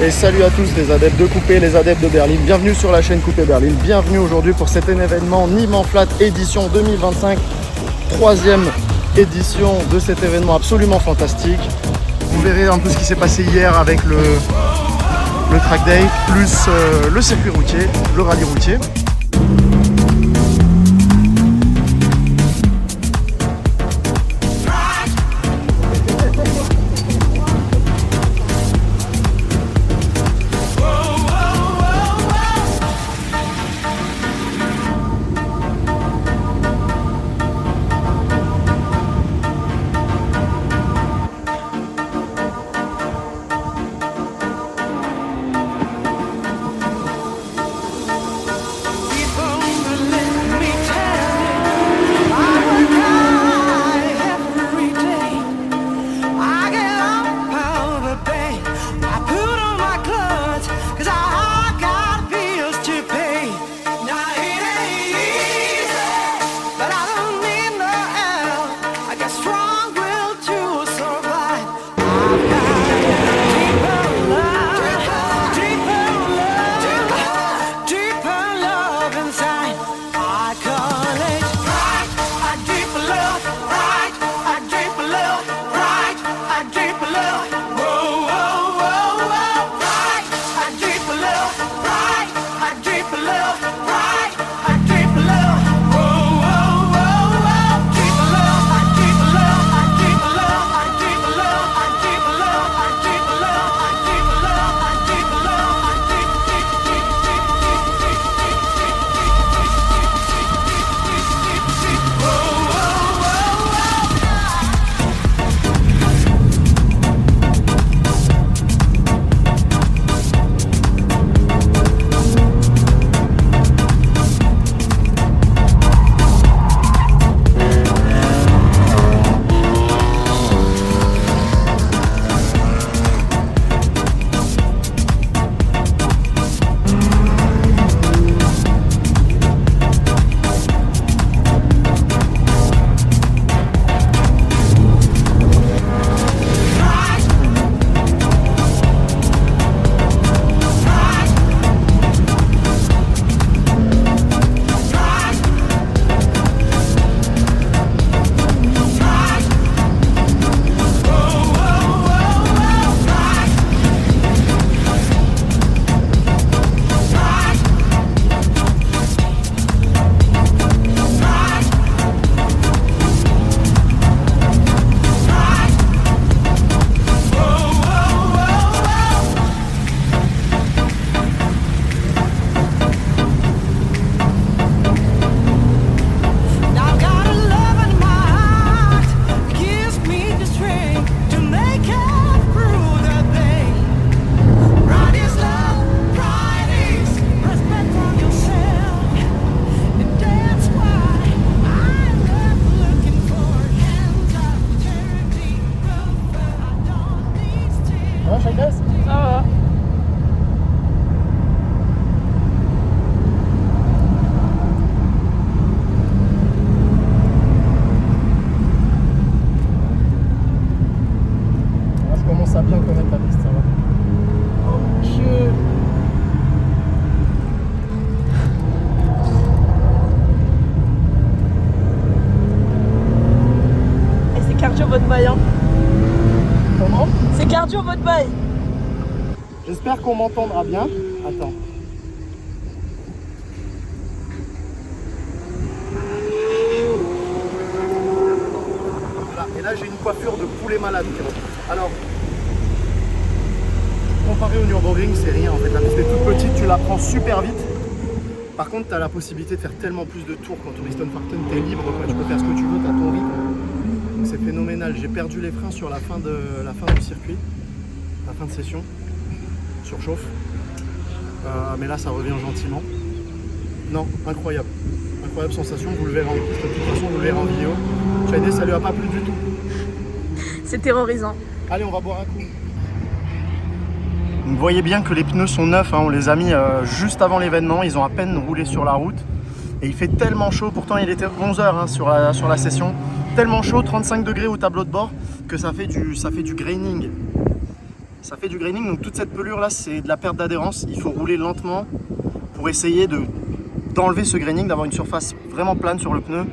Et salut à tous les adeptes de Coupé, les adeptes de Berlin. Bienvenue sur la chaîne Coupé Berlin. Bienvenue aujourd'hui pour cet événement Nîmes en Flat édition 2025. Troisième édition de cet événement absolument fantastique. Vous verrez un peu ce qui s'est passé hier avec le track day, plus le circuit routier, le rallye routier. Votre bail, hein. Comment? C'est cardio votre bail. J'espère qu'on m'entendra bien. Attends. Voilà. Et là j'ai une coiffure de poulet malade. Alors, comparé au Nürburgring, c'est rien en fait. La piste est toute petite, tu la prends super vite. Par contre, tu as la possibilité de faire tellement plus de tours quand tu es Stonfarten, tu es libre, quoi. Tu peux faire ce que tu veux, tu as ton rythme. C'est phénoménal. J'ai perdu les freins sur la fin du circuit, la fin de session, surchauffe. Mais là, ça revient gentiment. Non, incroyable. Incroyable sensation. Vous le verrez en piste, de toute façon, vous le verrez en vidéo. Chadé, ça lui a pas plu du tout. C'est terrorisant. Allez, on va boire un coup. Vous voyez bien que les pneus sont neufs, hein. On les a mis juste avant l'événement. Ils ont à peine roulé sur la route. Et il fait tellement chaud. Pourtant, il était 11 h hein, sur la session. Tellement chaud, 35 degrés au tableau de bord, que ça fait du graining. ça fait du graining, donc toute cette pelure là c'est de la perte d'adhérence. Il faut rouler lentement pour essayer d'enlever ce graining, d'avoir une surface vraiment plane sur le pneu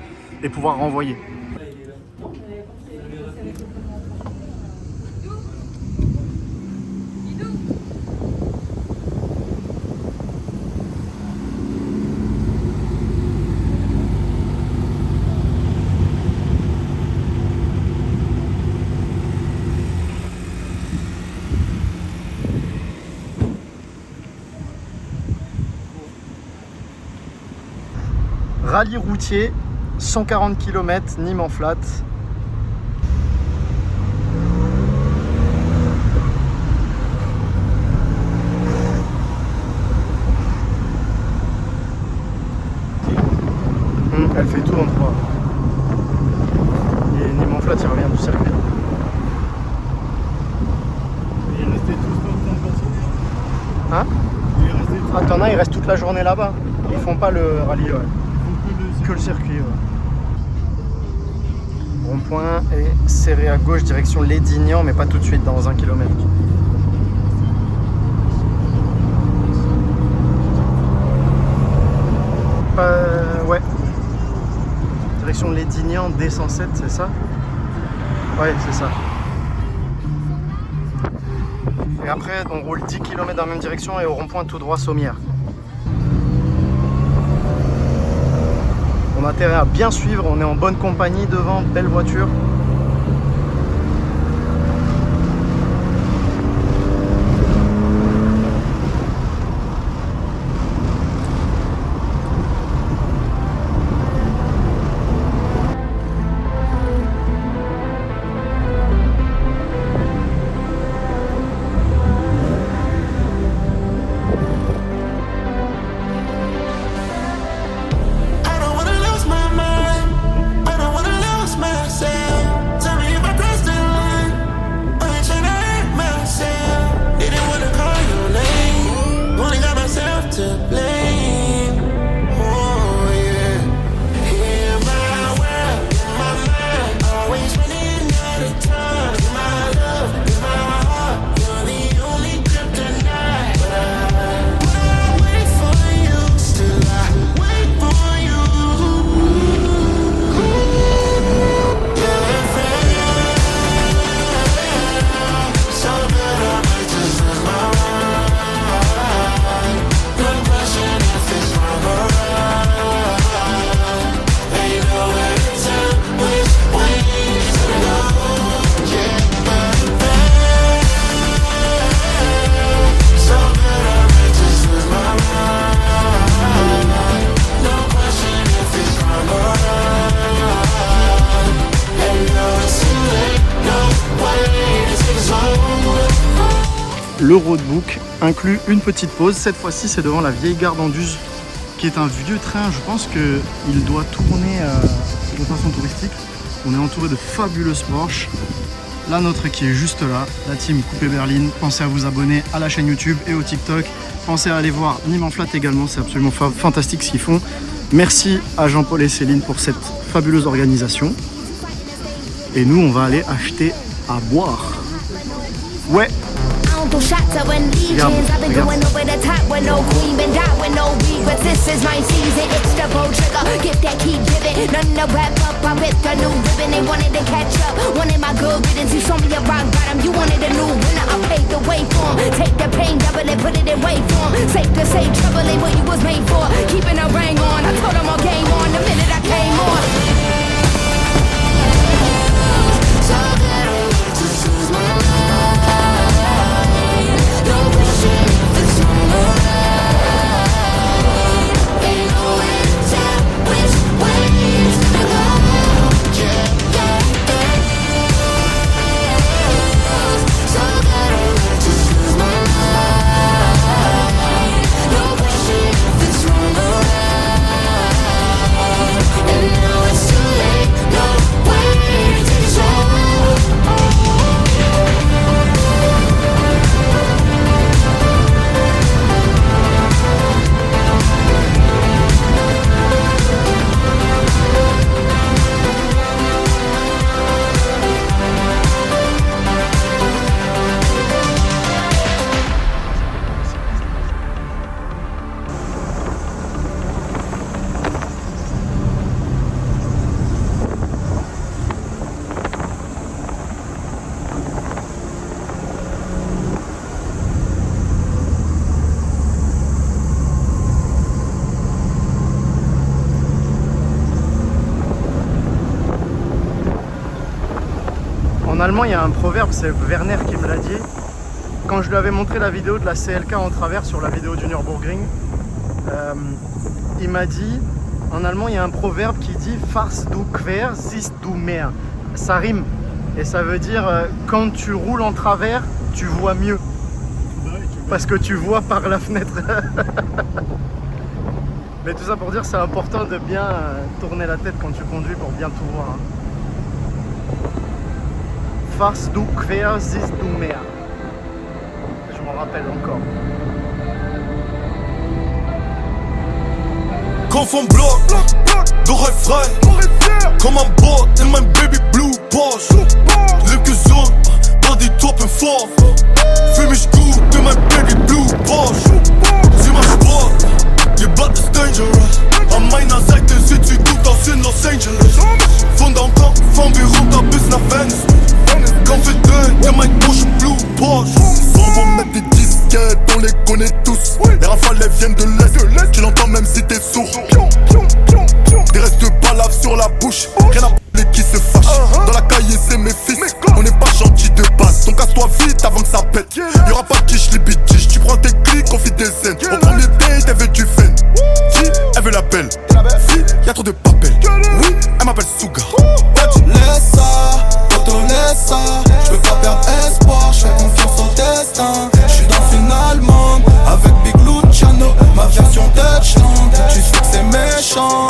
et pouvoir renvoyer. Rallye routier, 140 km, Nîmes en flat. Elle fait tout en 3. Et Nîmes en flat, il revient du circuit. Il est resté tout ce temps Hein? Il est resté tout. Ah, t'en as, ils restent toute la journée là-bas. Ils font pas le rallye, ouais. Que le circuit, ouais. Rond-point et serré à gauche, direction Lédignan, mais pas tout de suite, dans 1 km. Ouais. Direction Lédignan, D107, c'est ça? Ouais, c'est ça. Et après, on roule 10 km dans la même direction et au rond-point tout droit Sommières. On a intérêt à bien suivre, on est en bonne compagnie devant, belle voiture. Le roadbook inclut une petite pause. Cette fois-ci, c'est devant la vieille gare d'Anduze, qui est un vieux train. Je pense qu'il doit tourner de façon touristique. On est entouré de fabuleuses Porsche. La nôtre qui est juste là, la team Coupé Berline. Pensez à vous abonner à la chaîne YouTube et au TikTok. Pensez à aller voir Nîmes en flat également, c'est absolument fantastique ce qu'ils font. Merci à Jean-Paul et Céline pour cette fabuleuse organisation. Et nous, on va aller acheter à boire. Ouais. Shots of when legions. I've been going over the top with no queen, been die with no regrets. This is my season. It's the bold trigger. Gift that keep giving. None to wrap up. I ripped a new ribbon. They wanted to catch up. Wanted my good riddance. You saw me a rock bottom. You wanted a new winner. I paved the way for 'em. Take the pain, double it, put it in way for 'em. Safe to say, trouble ain't what you was made for. Keeping a ring on. I told 'em all game on the minute I came on. So that I like to choose my life. Allemand, il y a un proverbe, c'est Werner qui me l'a dit. Quand je lui avais montré la vidéo de la CLK en travers sur la vidéo du Nürburgring, il m'a dit, en allemand, il y a un proverbe qui dit « Fahrst du quer, siehst du mehr ». Ça rime et ça veut dire quand tu roules en travers, tu vois mieux. Parce que tu vois par la fenêtre. Mais tout ça pour dire, c'est important de bien tourner la tête quand tu conduis pour bien tout voir. Fahrst du quer, siehst du mehr. Je m'en rappelle encore. Komm vom Block, doch halt frei. Komm an Bord in mein Baby Blue Porsche. Leb gesund, Body top in Form. Fühl mich gut in mein Baby Blue Porsche. Sie macht Sport, ihr Bad ist dangerous. An meiner Seite sieht sie gut aus in Los Angeles. Von Downtown fahren wir runter bis nach Venice. Confident in mein Ocean Blue Porsche. On va mettre des disquettes, on les connaît tous. Les rafales elles viennent de l'Est, tu l'entends même si t'es sourd. Des restes de balaves sur la bouche, rien à parler qui se fâche. Dans la cahier c'est mes fils, on n'est pas gentil de base. Donc casse-toi vite avant que ça pète. Y'aura pas de quiche, les bitches, tu prends tes clics, on fit des zen. Au premier date, elle veut du fen. Elle veut la belle, fille, y'a trop de papel. Oui, elle m'appelle Sugar. Laisse ça, Toto laisse ça. J'peux pas perdre espoir, j'fais confiance au destin. J'suis dans une allemande, avec Big Luciano. Ma version Deutschland, tu sais que c'est méchant.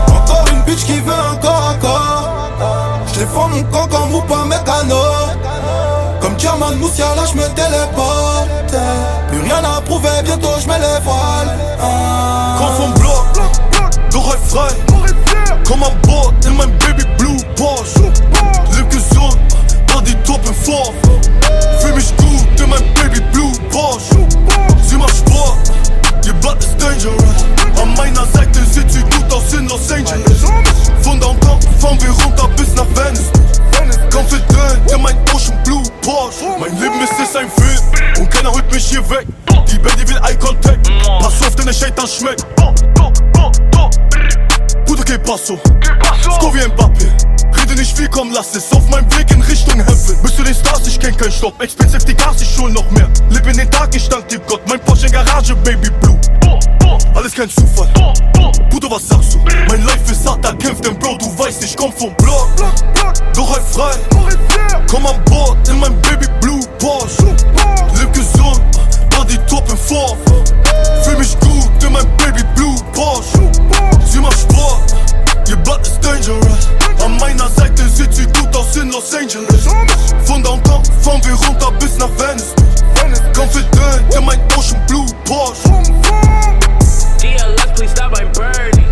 Encore une bitch qui veut un corps à corps. J'défends mon camp comme vous pas mécano. Comme German Moussiala, j'me téléporte. Plus rien à prouver, bientôt j'mets les voiles. Komm vom Block, doch halt frei. Komm an Bord in mein Baby Blue Porsche. Leb gesund, Body top in Form. Fühl mich gut in mein Baby Blue Porsche. Sie macht Sport, ihr Bad ist dangerous. An meiner Seite sieht sie gut aus in Los Angeles. Von Downtown fahren wir runter bis nach Venice. Confident in mein Ocean Blue Porsche. Mein Leben ist ein Film und keiner holt mich hier weg. Die Baby will Eye Contact, pass auf, denn der Shaitan schmeckt. Bruder, que passo? Score wie Mbappé. Rede nicht viel, komm, lass es auf meinem Weg in Richtung Heaven. Bist du den Stars, ich kenn keinen Stopp. Expensive die Cars, ich hol noch mehr. Leb in den Tag, ich dank dem Gott. Mein Porsche in Garage, Baby Blue. Alles kein Zufall. Bruder, was sagst du? Mein Life ist hart, da kämpft denn Bro, du weißt, ich komm vom Block. Doch halt frei. Komm an Bord in mein Baby Blue Porsche. Leb gesund, Body top in Form. Fühl mich gut in mein Baby Blue Porsche. Sie macht Sport, ihr Bad ist dangerous. An meiner Seite sieht sie gut aus in Los Angeles. Von Downtown fahren wir runter bis nach Venice. Confident in mein Ocean Blue Porsche. DLS, please stop by Birdie.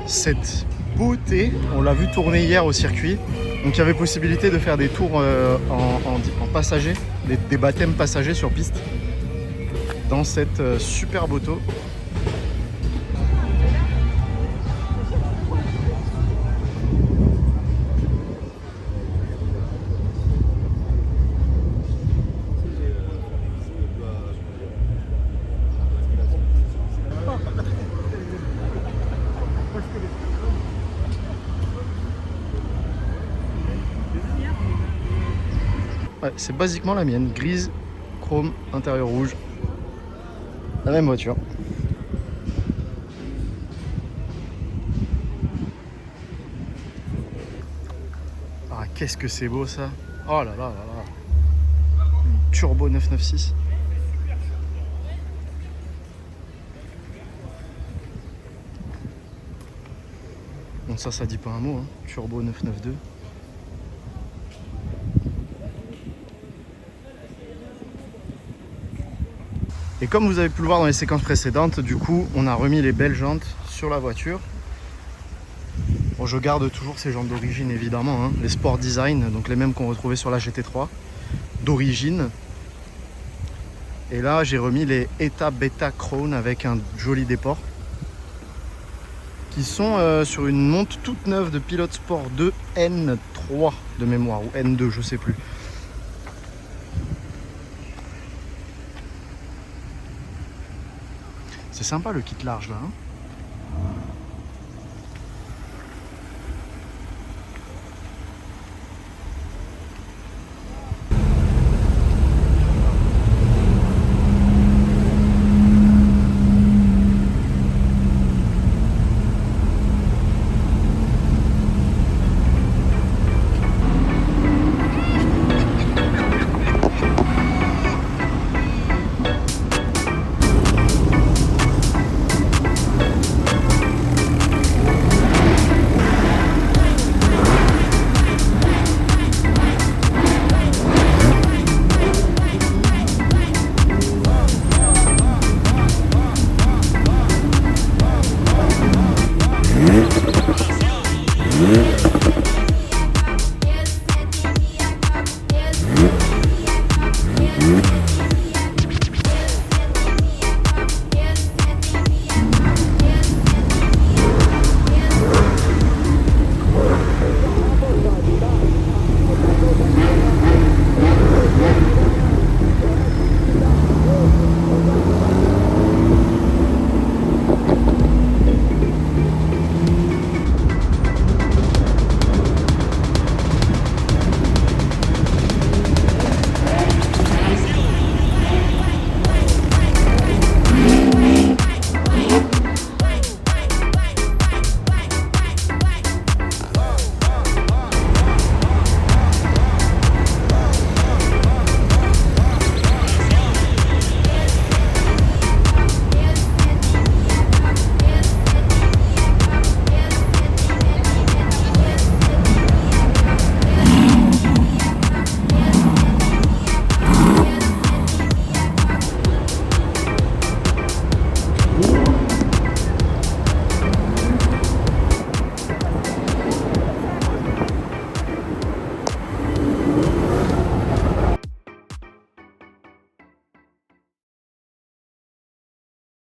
Cette beauté, on l'a vu tourner hier au circuit, donc il y avait possibilité de faire des tours en passager, des baptêmes passagers sur piste dans cette superbe auto. Ouais, c'est basiquement la mienne, grise, chrome, intérieur rouge. La même voiture. Ah, qu'est-ce que c'est beau ça. Oh là là là là. Une turbo 996. Bon, ça dit pas un mot, hein. Turbo 992. Et comme vous avez pu le voir dans les séquences précédentes, du coup, on a remis les belles jantes sur la voiture. Bon, je garde toujours ces jantes d'origine, évidemment, hein, les Sport Design, donc les mêmes qu'on retrouvait sur la GT3 d'origine. Et là, j'ai remis les ETA Beta Crown avec un joli déport. Qui sont sur une monte toute neuve de Pilote Sport 2 N3 de mémoire, ou N2, je sais plus. C'est sympa le kit large là. Hein.